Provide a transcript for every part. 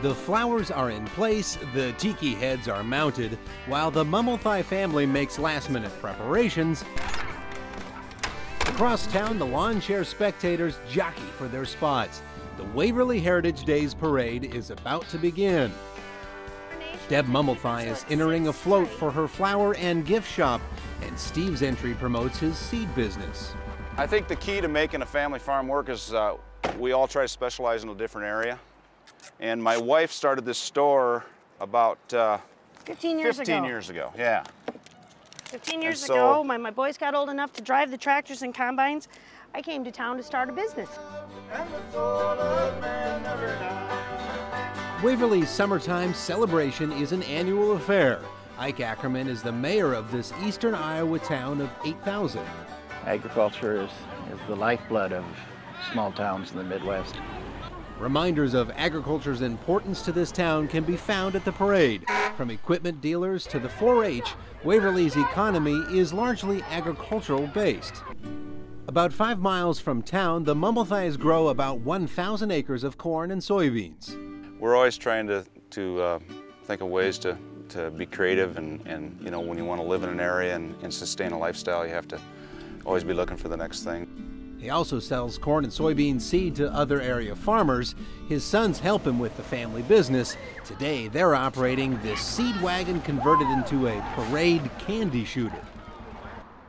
The flowers are in place, the tiki heads are mounted, while the Mummelthai family makes last-minute preparations. Across town, the lawn chair spectators jockey for their spots. The Waverly Heritage Days Parade is about to begin. Deb Mummelthai is entering a float for her flower and gift shop, and Steve's entry promotes his seed business. I think the key to making a family farm work is we all try to specialize in a different area. And my wife started this store about 15 years ago. Yeah. 15 years ago, my boys got old enough to drive the tractors and combines. I came to town to start a business. Waverly's summertime celebration is an annual affair. Ike Ackerman is the mayor of this eastern Iowa town of 8,000. Agriculture is the lifeblood of small towns in the Midwest. Reminders of agriculture's importance to this town can be found at the parade. From equipment dealers to the 4-H, Waverly's economy is largely agricultural based. About 5 miles from town, the Mummelthais grow about 1,000 acres of corn and soybeans. We're always trying to think of ways to be creative, and you know, when you want to live in an area and sustain a lifestyle, you have to always be looking for the next thing. He also sells corn and soybean seed to other area farmers. His sons help him with the family business. Today, they're operating this seed wagon converted into a parade candy shooter.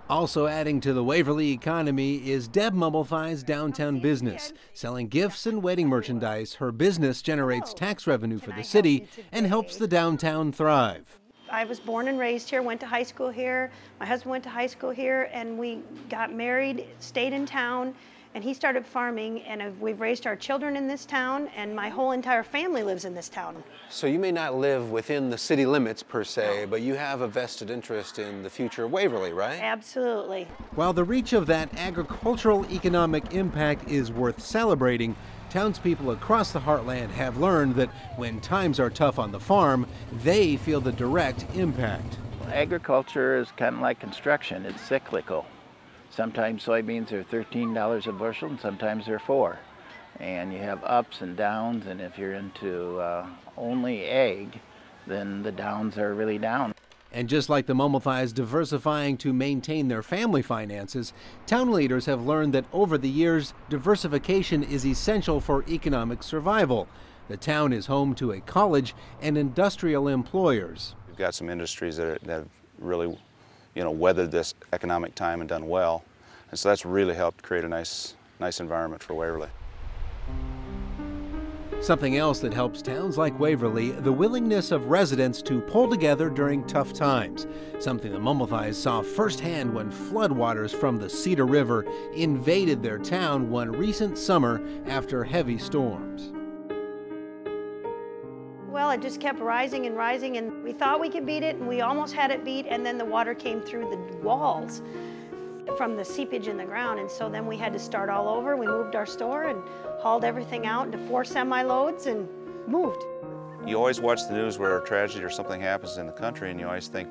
Also adding to the Waverly economy is Deb Mummelthai's downtown business. Selling gifts and wedding merchandise, her business generates tax revenue for the city and helps the downtown thrive. I was born and raised here, went to high school here. My husband went to high school here, and we got married, stayed in town, and he started farming, and we've raised our children in this town, and my whole entire family lives in this town. So you may not live within the city limits per se, but you have a vested interest in the future of Waverly, right? Absolutely. While the reach of that agricultural economic impact is worth celebrating, townspeople across the Heartland have learned that when times are tough on the farm, they feel the direct impact. Agriculture is kind of like construction. It's cyclical. Sometimes soybeans are $13 a bushel, and sometimes they're $4. And you have ups and downs, and if you're into only egg, then the downs are really down. And just like the Mummelthais diversifying to maintain their family finances, town leaders have learned that over the years, diversification is essential for economic survival. The town is home to a college and industrial employers. We've got some industries that have really, you know, weathered this economic time and done well. And so that's really helped create a nice environment for Waverly. Something else that helps towns like Waverly, the willingness of residents to pull together during tough times. Something the Mummelthais saw firsthand when floodwaters from the Cedar River invaded their town one recent summer after heavy storms. Well, it just kept rising and rising, and we thought we could beat it, and we almost had it beat, and then the water came through the walls from the seepage in the ground, and so then we had to start all over. We moved our store and hauled everything out into 4 semi-loads and moved. You always watch the news where a tragedy or something happens in the country, and you always think,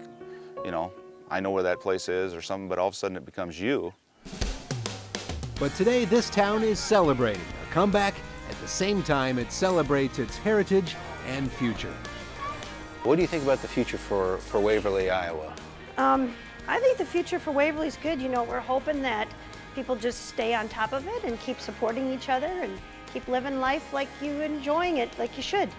you know, I know where that place is or something, but all of a sudden it becomes you. But today this town is celebrating a comeback. At the same time, it celebrates its heritage and future. What do you think about the future for Waverly, Iowa? I think the future for Waverly is good. You know, we're hoping that people just stay on top of it and keep supporting each other and keep living life like you're enjoying it, like you should.